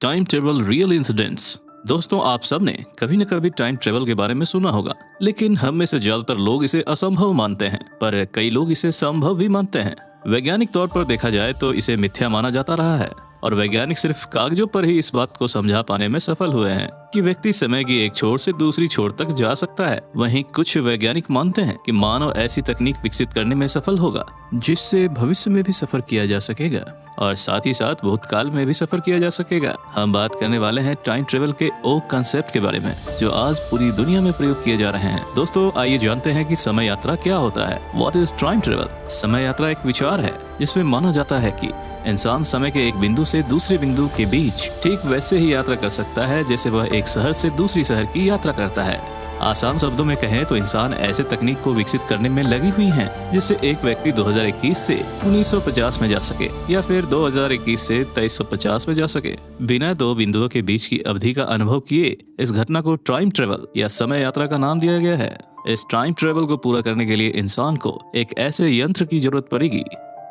Time travel real incidents. दोस्तों, आप सब ने कभी न कभी टाइम ट्रेवल के बारे में सुना होगा, लेकिन हम में से ज्यादातर लोग इसे असंभव मानते हैं, पर कई लोग इसे संभव भी मानते हैं। वैज्ञानिक तौर पर देखा जाए तो इसे मिथ्या माना जाता रहा है और वैज्ञानिक सिर्फ कागजों पर ही इस बात को समझा पाने में सफल हुए हैं कि व्यक्ति समय की एक छोर से दूसरी छोर तक जा सकता है। वहीं कुछ वैज्ञानिक मानते हैं कि मानव ऐसी तकनीक विकसित करने में सफल होगा जिससे भविष्य में भी सफर किया जा सकेगा और साथ ही साथ भूतकाल में भी सफर किया जा सकेगा। हम बात करने वाले हैं टाइम ट्रेवल के ओ कंसेप्ट के बारे में, जो आज पूरी दुनिया में प्रयोग किए जा रहे हैं। दोस्तों, आइए जानते हैं कि समय यात्रा क्या होता है। What is time travel? समय यात्रा एक विचार है जिसमें माना जाता है कि इंसान समय के एक बिंदु से दूसरे बिंदु के बीच ठीक वैसे ही यात्रा कर सकता है जैसे वह एक शहर से दूसरी शहर की यात्रा करता है। आसान शब्दों में कहें तो इंसान ऐसे तकनीक को विकसित करने में लगी हुई हैं जिससे एक व्यक्ति 2021 से 1950 में जा सके या फिर 2021 से 2350 में जा सके बिना दो बिंदुओं के बीच की अवधि का अनुभव किए। इस घटना को टाइम ट्रेवल या समय यात्रा का नाम दिया गया है। इस टाइम ट्रेवल को पूरा करने के लिए इंसान को एक ऐसे यंत्र की जरूरत पड़ेगी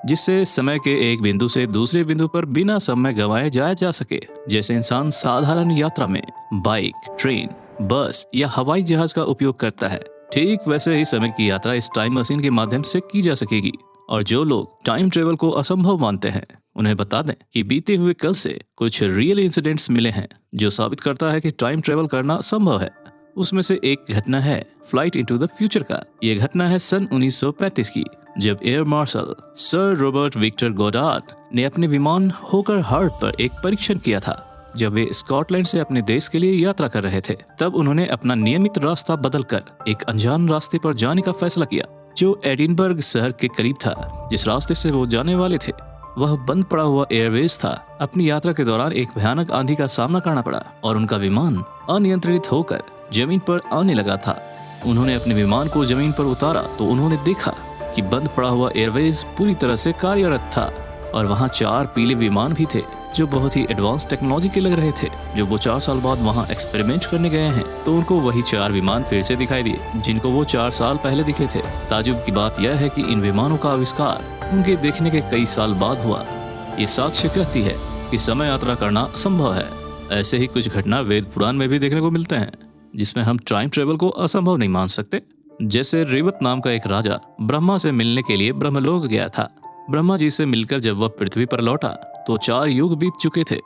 जिससे समय के एक बिंदु से दूसरे बिंदु पर बिना समय गंवाए जाया जा सके। जैसे इंसान साधारण यात्रा में बाइक, ट्रेन, बस या हवाई जहाज का उपयोग करता है, ठीक वैसे ही समय की यात्रा इस टाइम मशीन के माध्यम से की जा सकेगी। और जो लोग टाइम ट्रेवल को असंभव मानते हैं, उन्हें बता दें कि बीते हुए कल से कुछ रियल इंसिडेंट्स मिले हैं जो साबित करता है कि टाइम ट्रेवल करना संभव है। उसमें से एक घटना है फ्लाइट इनटू द फ्यूचर का। ये घटना है सन 1935 की, जब air marshal Sir Robert Victor Goddard ने अपने विमान होकर हार्ट पर एक परीक्षण किया था। जब वे स्कॉटलैंड से अपने देश के लिए यात्रा कर रहे थे, तब उन्होंने अपना नियमित रास्ता बदलकर एक अनजान रास्ते पर जाने का फैसला किया जो एडिनबर्ग शहर के करीब था। जिस रास्ते से वो जाने वाले थे वह बंद पड़ा हुआ एयरवेज था। अपनी यात्रा के दौरान एक भयानक आंधी का सामना करना पड़ा और उनका विमान अनियंत्रित होकर जमीन पर आने लगा था। उन्होंने अपने विमान को जमीन पर उतारा तो उन्होंने देखा कि बंद पड़ा हुआ एयरवेज पूरी तरह से कार्यरत था और वहाँ 4 पीले विमान भी थे जो बहुत ही एडवांस टेक्नोलॉजी के लग रहे थे। जब वो 4 साल बाद वहाँ एक्सपेरिमेंट करने गए हैं तो उनको वही 4 विमान फिर से दिखाई दिए जिनको वो 4 साल पहले दिखे थे। ताजुब की बात यह है कि इन विमानों का आविष्कार उनके देखने के कई साल बाद हुआ। ये साक्ष्य कहती है कि समय यात्रा करना संभव है। ऐसे ही कुछ घटना वेद पुराण में भी देखने को मिलते हैं जिसमें हम टाइम ट्रेवल को असंभव नहीं मान सकते। जैसे रेवत नाम का एक राजा ब्रह्मा से मिलने के लिए ब्रह्मलोक गया था। ब्रह्मा जी से मिलकर जब वह पृथ्वी पर लौटा तो 4 युग बीत चुके थे।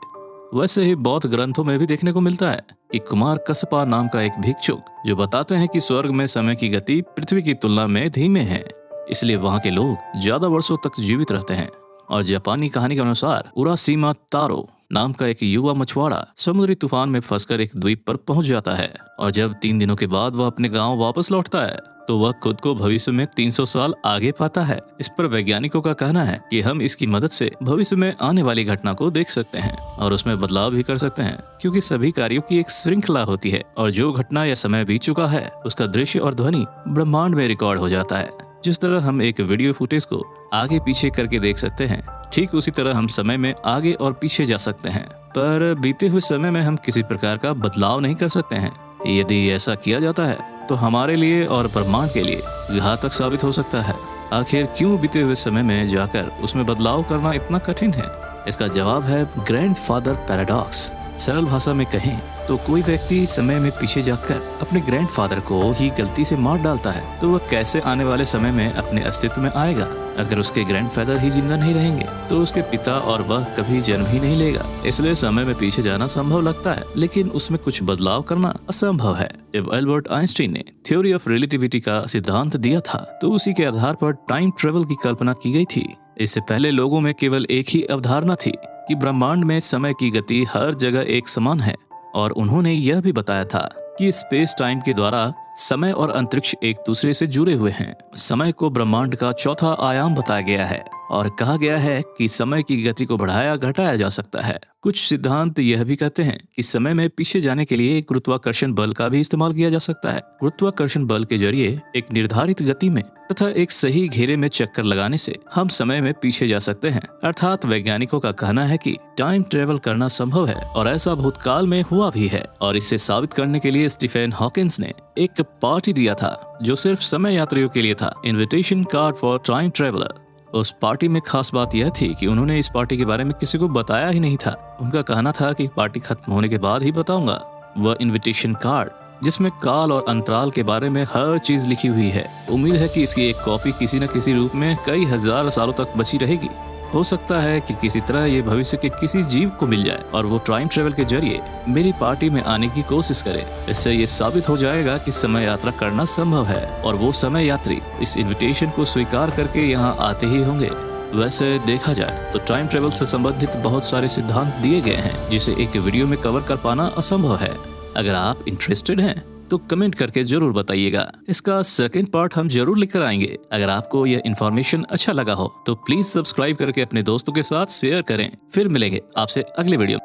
वैसे ही बौद्ध ग्रंथों में भी देखने को मिलता है कि कुमार कस्पा नाम का एक भिक्षुक जो बताते हैं कि स्वर्ग में समय की गति पृथ्वी की तुलना में धीमे है, इसलिए वहाँ के लोग ज्यादा वर्षों तक जीवित रहते हैं। और जापानी कहानी के अनुसार उरासीमा तारो नाम का एक युवा मछुआरा समुद्री तूफान में फंसकर एक द्वीप पर पहुंच जाता है और जब 3 दिनों के बाद वह अपने गांव वापस लौटता है तो वह खुद को भविष्य में 300 साल आगे पाता है। इस पर वैज्ञानिकों का कहना है कि हम इसकी मदद से भविष्य में आने वाली घटना को देख सकते हैं और उसमें बदलाव भी कर सकते हैं, क्योंकि सभी कार्यों की एक श्रृंखला होती है और जो घटना या समय बीत चुका है उसका दृश्य और ध्वनि ब्रह्मांड में रिकॉर्ड हो जाता है। जिस तरह हम एक वीडियो फुटेज को आगे पीछे करके देख सकते हैं, ठीक उसी तरह हम समय में आगे और पीछे जा सकते हैं, पर बीते हुए समय में हम किसी प्रकार का बदलाव नहीं कर सकते हैं। यदि ऐसा किया जाता है तो हमारे लिए और ब्रह्मांड के लिए घातक साबित हो सकता है। आखिर क्यों बीते हुए समय में जाकर उसमें बदलाव करना इतना कठिन है? इसका जवाब है ग्रैंडफादर पैराडॉक्स। सरल भाषा में कहें तो कोई व्यक्ति समय में पीछे जाकर अपने ग्रैंडफादर को ही गलती से मार डालता है तो वह कैसे आने वाले समय में अपने अस्तित्व में आएगा? अगर उसके ग्रैंडफादर ही जिंदा नहीं रहेंगे तो उसके पिता और वह कभी जन्म ही नहीं लेगा। इसलिए समय में पीछे जाना संभव लगता है, लेकिन उसमें कुछ बदलाव करना असंभव है। जब एल्बर्ट आइंस्टीन ने थ्योरी ऑफ रिलेटिविटी का सिद्धांत दिया था तो उसी के आधार पर टाइम ट्रेवल की कल्पना की गई थी। इससे पहले लोगों में केवल एक ही अवधारणा थी कि ब्रह्मांड में समय की गति हर जगह एक समान है और उन्होंने यह भी बताया था कि स्पेस टाइम के द्वारा समय और अंतरिक्ष एक दूसरे से जुड़े हुए हैं। समय को ब्रह्मांड का चौथा आयाम बताया गया है और कहा गया है कि समय की गति को बढ़ाया घटाया जा सकता है। कुछ सिद्धांत यह भी कहते हैं कि समय में पीछे जाने के लिए गुरुत्वाकर्षण बल का भी इस्तेमाल किया जा सकता है। गुरुत्वाकर्षण बल के जरिए एक निर्धारित गति में तथा एक सही घेरे में चक्कर लगाने से हम समय में पीछे जा सकते हैं। अर्थात वैज्ञानिकों का कहना है कि टाइम ट्रेवल करना संभव है और ऐसा भूतकाल में हुआ भी है। और इसे साबित करने के लिए स्टीफन हॉकिंस ने एक पार्टी दिया था जो सिर्फ समय यात्रियों के लिए था, invitation card for time traveller. उस पार्टी में खास बात यह थी कि उन्होंने इस पार्टी के बारे में किसी को बताया ही नहीं था। उनका कहना था कि पार्टी खत्म होने के बाद ही बताऊंगा। वह इनविटेशन कार्ड जिसमें काल और अंतराल के बारे में हर चीज लिखी हुई है। उम्मीद है कि इसकी एक कॉपी किसी न किसी रूप में कई हजार सालों तक बची रहेगी। हो सकता है कि किसी तरह ये भविष्य के किसी जीव को मिल जाए और वो टाइम ट्रेवल के जरिए मेरी पार्टी में आने की कोशिश करे। इससे ये साबित हो जाएगा कि समय यात्रा करना संभव है और वो समय यात्री इस इनविटेशन को स्वीकार करके यहाँ आते ही होंगे। वैसे देखा जाए तो टाइम ट्रेवल से संबंधित बहुत सारे सिद्धांत दिए गए हैं जिसे एक वीडियो में कवर कर पाना असंभव है। अगर आप इंटरेस्टेड हैं तो कमेंट करके जरूर बताइएगा। इसका सेकंड पार्ट हम जरूर लेकर आएंगे। अगर आपको यह इन्फॉर्मेशन अच्छा लगा हो तो प्लीज सब्सक्राइब करके अपने दोस्तों के साथ शेयर करें। फिर मिलेंगे आपसे अगले वीडियो।